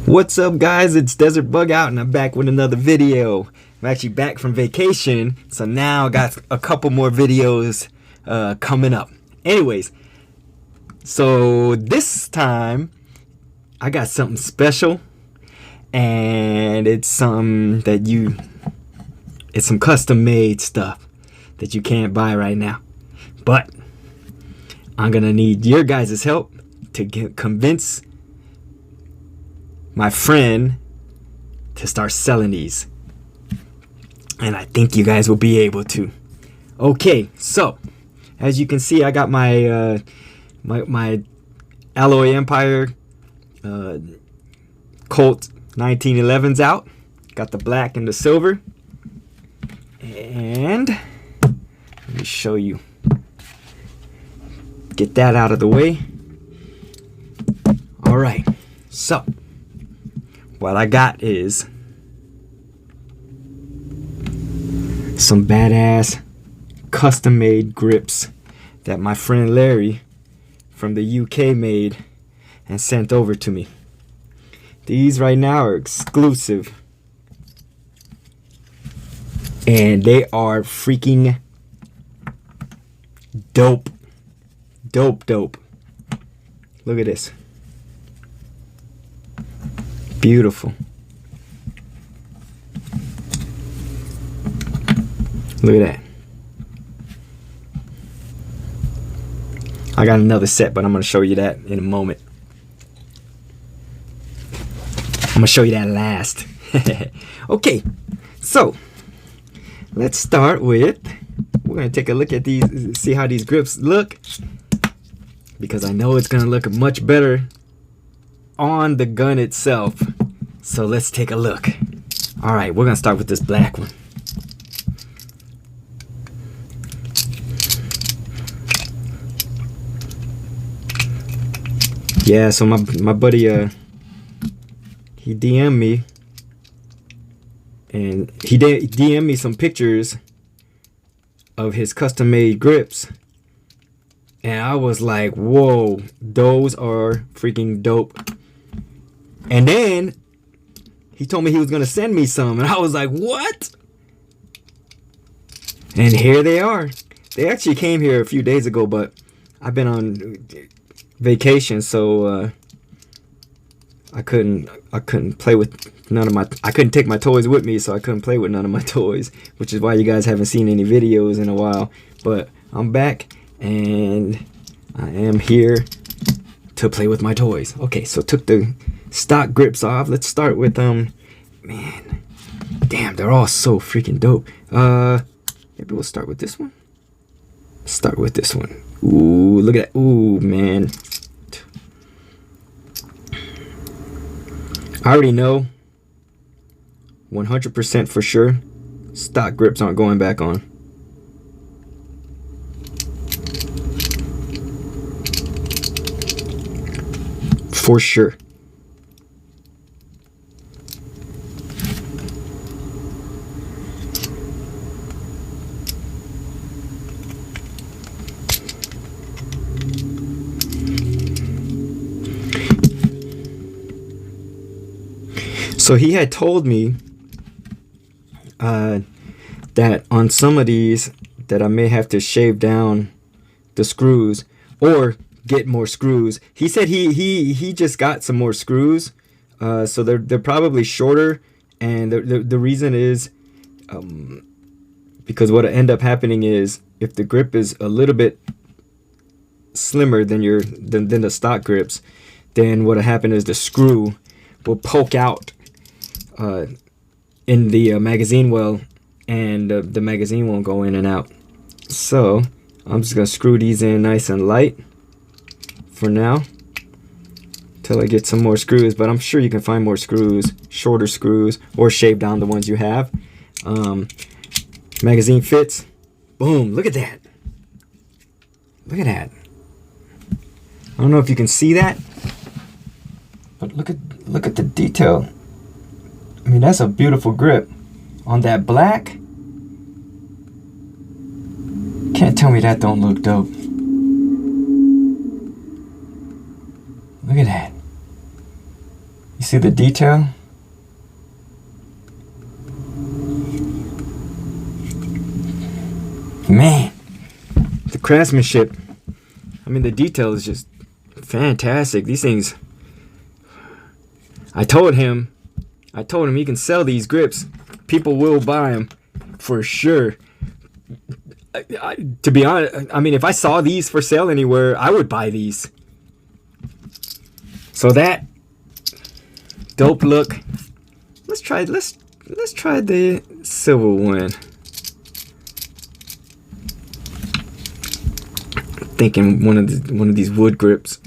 What's up, guys? It's Desert Bug Out and I'm back with another video. I'm actually back from vacation, so now I got a couple more videos coming up. Anyways, so this time I got something special, and it's some custom made stuff that you can't buy right now. But I'm gonna need your guys' help to convince my friend to start selling these, and I think you guys will be able to. Okay, so as you can see, I got my my Alloy Empire Colt 1911s out. Got the black and the silver, and let me show you. Get that out of the way. All right, so what I got is some badass custom made grips that my friend Larry from the UK made and sent over to me. These right now are exclusive, and they are freaking dope. Dope. Look at this. Beautiful. Look at that. I got another set, but I'm going to show you that in a moment. I'm going to show you that last. Okay, so let's start with, we're going to take a look at these, see how these grips look, because I know it's going to look much better on the gun itself. So let's take a look. All right, we're gonna start with this black one. Yeah, so my buddy he DM'd me, and he DM'd me some pictures of his custom made grips, and I was like, whoa, those are freaking dope. And then he told me he was gonna send me some, and I was like, what? And here they are. They actually came here a few days ago, but I've been on vacation, so I couldn't play with none of my, I couldn't take my toys with me, so I couldn't play with none of my toys, which is why you guys haven't seen any videos in a while. But I'm back, and I am here to play with my toys. Okay, so took the stock grips off. Let's start with man, damn, they're all so freaking dope. Maybe we'll start with this one. Start with this one. Ooh, look at that. Ooh, man, I already know 100% for sure stock grips aren't going back on. For sure. So he had told me that on some of these that I may have to shave down the screws or get more screws. He said he just got some more screws, so they're probably shorter, and the reason is because what'll end up happening is if the grip is a little bit slimmer than the stock grips, then what'll happen is the screw will poke out in the magazine well, and the magazine won't go in and out. So I'm just gonna screw these in nice and light for now till I get some more screws, but I'm sure you can find more screws, shorter screws, or shave down the ones you have. Magazine fits. Boom, look at that. Look at that. I don't know if you can see that, but look at the detail. I mean, that's a beautiful grip on that black. Can't tell me that don't look dope. Look at that. You You see the detail? Man, the craftsmanship. I mean, the detail is just fantastic. These things. I told him he can sell these grips. People will buy them for sure. To be honest, I mean, if I saw these for sale anywhere, I would buy these. So that dope look. Let's try the silver one. Thinking one of these wood grips.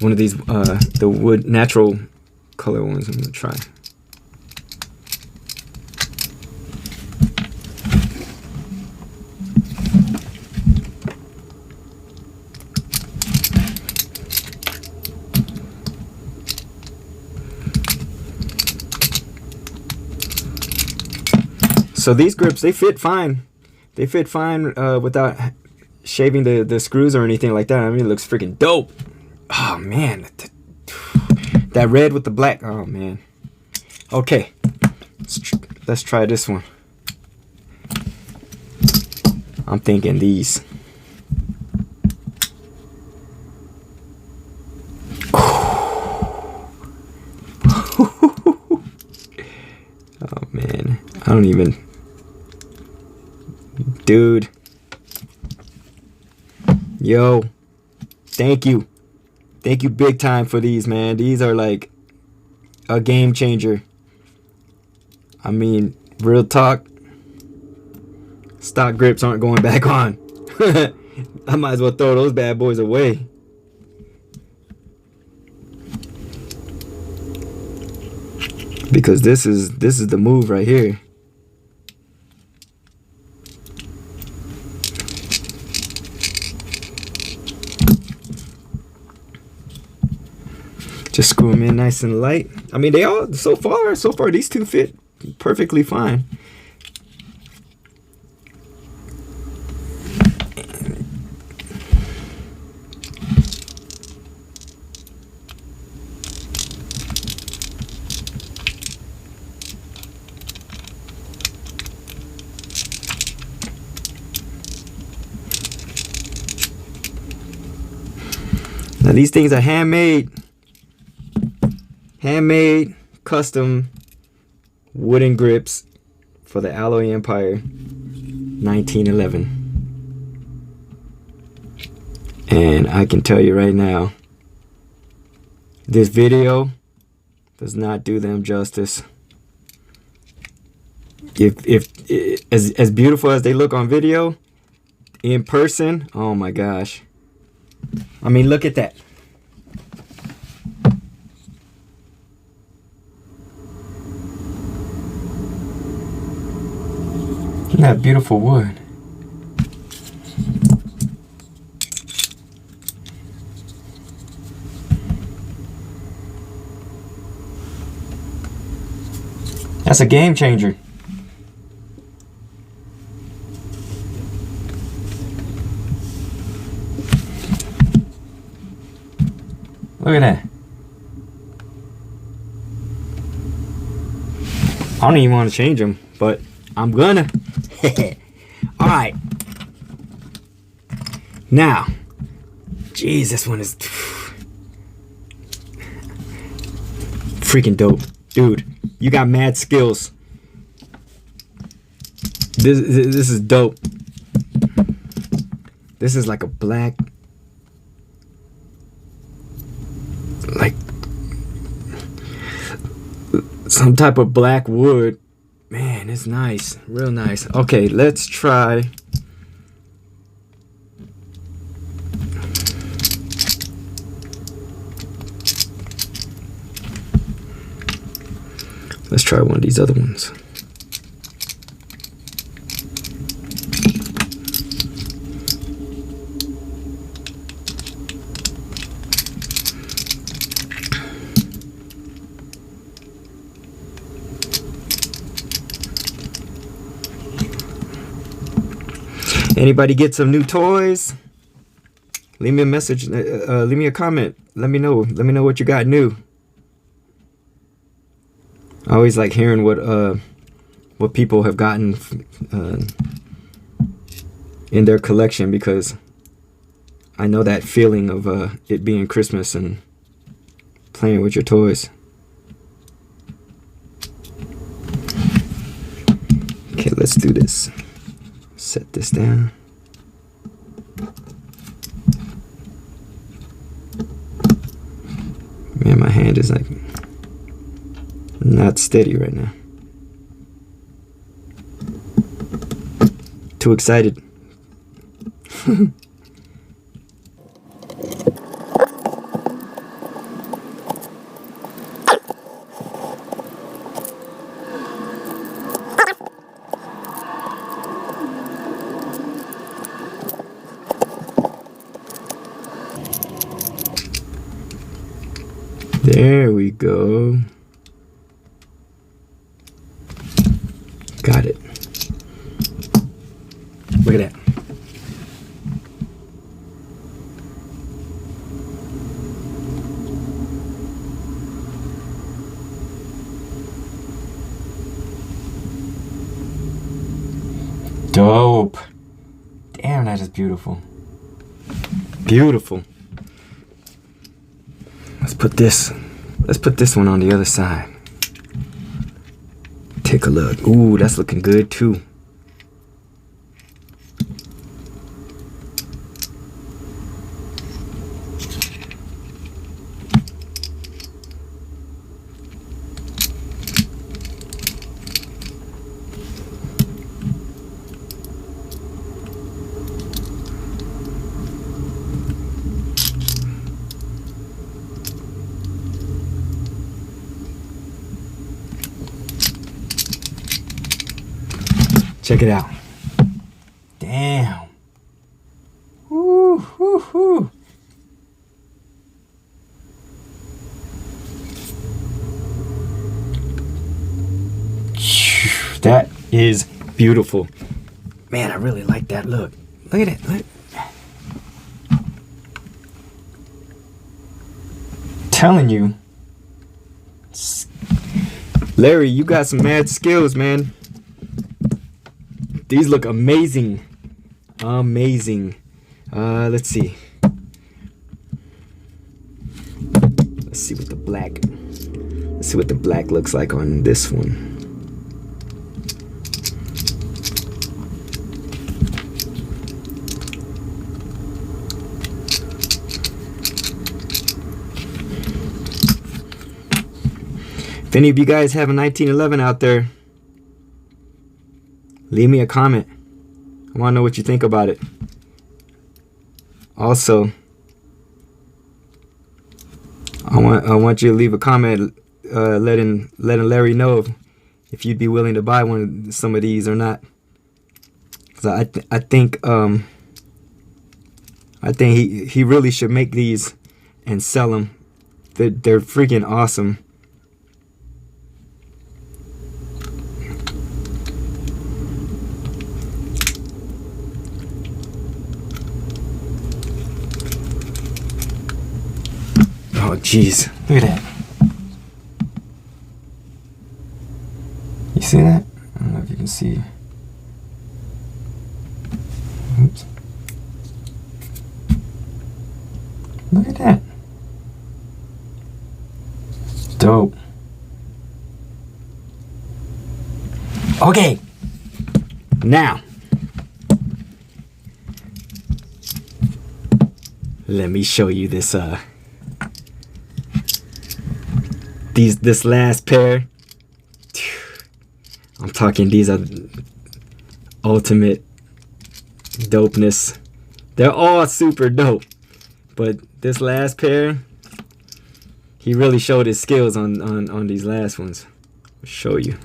One of these the wood natural color ones I'm gonna try. So these grips, they fit fine. They fit fine without shaving the screws or anything like that. I mean, it looks freaking dope. Oh man, that red with the black. Oh man. Okay, let's try this one. I'm thinking these. Oh man, I don't even. Dude. Yo. Thank you. Thank you big time for these, man. These are like a game changer. I mean, real talk. Stock grips aren't going back on. I might as well throw those bad boys away. Because this is the move right here. Just screw them in nice and light. I mean, they all, so far, these two fit perfectly fine. Now, these things are handmade. Handmade, custom wooden grips for the Alloy Empire 1911. And I can tell you right now, this video does not do them justice. If as beautiful as they look on video, in person, oh my gosh. I mean, look at that. Isn't that beautiful wood? That's a game changer. Look at that. I don't even want to change them, but I'm gonna. Alright. Now. Jeez, this one is freaking dope. Dude, you got mad skills. This is dope. This is like a black, like some type of black wood. Man, it's nice. Real nice. Okay, let's try. Let's try one of these other ones. Anybody get some new toys? Leave me a message. Leave me a comment. Let me know. Let me know what you got new. I always like hearing what people have gotten in their collection, because I know that feeling of it being Christmas and playing with your toys. Okay, let's do this. Set this down. Man, my hand is like not steady right now. Too excited. There we go. Got it. Look at that. Dope. Damn, that is beautiful. Beautiful. Let's put this one on the other side. Take a look. Ooh, that's looking good too. Check it out. Damn. Woo, woo, woo. That is beautiful. Man, I really like that look. Look at it. Look. Telling you. Larry, you got some mad skills, man. These look amazing. Amazing. Let's see. Let's see what the black. Let's see what the black looks like on this one. If any of you guys have a 1911 out there, leave me a comment. I want to know what you think about it. Also, I want you to leave a comment letting Larry know if you'd be willing to buy some of these or not. Cause I think he really should make these and sell them. They're freaking awesome. Oh, jeez. Look at that. You see that? I don't know if you can see. Oops. Look at that. Dope. Okay. Now, let me show you this this last pair. I'm talking, these are ultimate dopeness. They're all super dope, but this last pair, he really showed his skills on these last ones. I'll show you.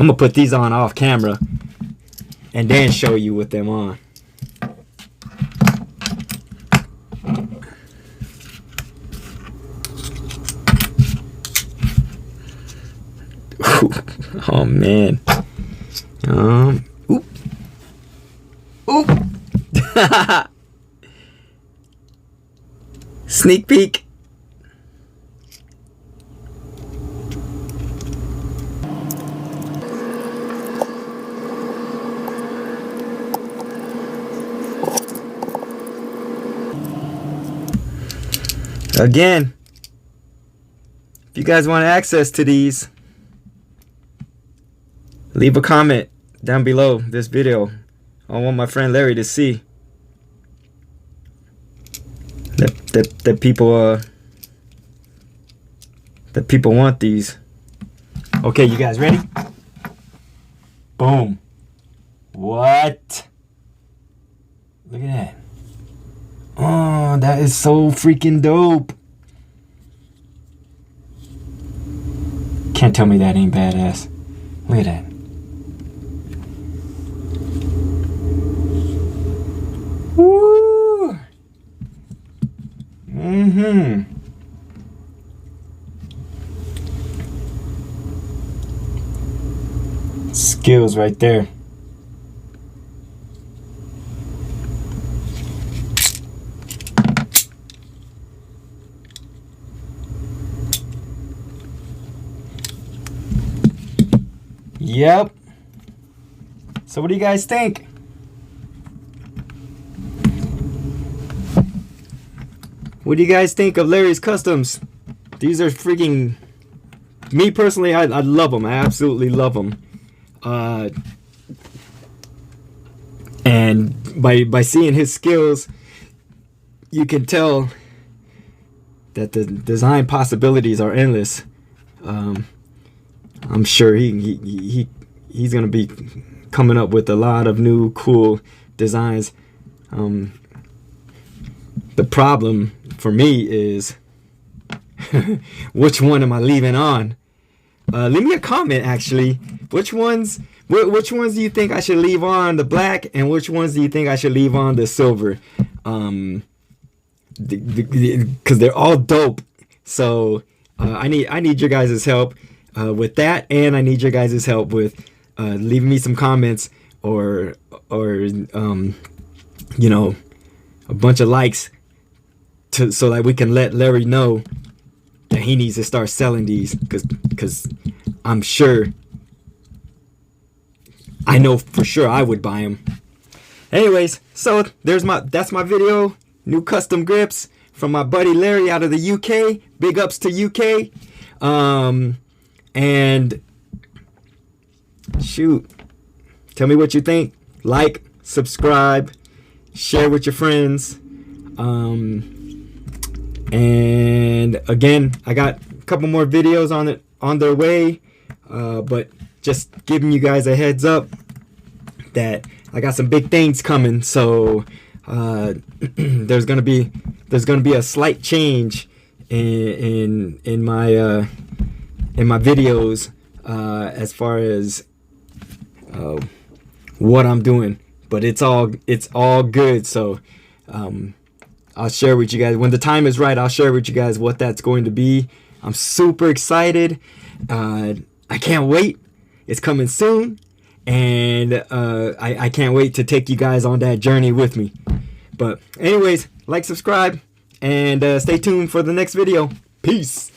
I'm gonna put these on off camera and then show you with them on. Oh man, Oop. Oop. Sneak peek. Again, if you guys want access to these, leave a comment down below this video. I want my friend Larry to see that people want these. Okay, you guys ready? Boom. What? Look at that. Oh, that is so freaking dope. Can't tell me that ain't badass. Look at that. Woo! Skills right there. Yep. So what do you guys think? What do you guys think of Larry's Customs? These are freaking... Me personally, I love them. I absolutely love them. And by seeing his skills, you can tell that the design possibilities are endless. I'm sure he's gonna be coming up with a lot of new cool designs. The problem for me is which one am I leaving on? Leave me a comment actually. Which ones do you think I should leave on the black, and which ones do you think I should leave on the silver? Because they're all dope. So I need your guys' help with that, and I need your guys' help with leaving me some comments or you know, a bunch of likes so that we can let Larry know that he needs to start selling these, because I'm sure, I know for sure I would buy them. Anyways, so that's my video. New custom grips from my buddy Larry out of the UK. Big ups to UK. And shoot, tell me what you think. Like, subscribe, share with your friends. And again, I got a couple more videos on their way, but just giving you guys a heads up that I got some big things coming. So there's gonna be a slight change in my videos as far as what I'm doing, but it's all good. So I'll share with you guys when the time is right. I'll share with you guys what that's going to be. I'm super excited. I can't wait. It's coming soon, and I can't wait to take you guys on that journey with me. But anyways, like, subscribe, and stay tuned for the next video. Peace.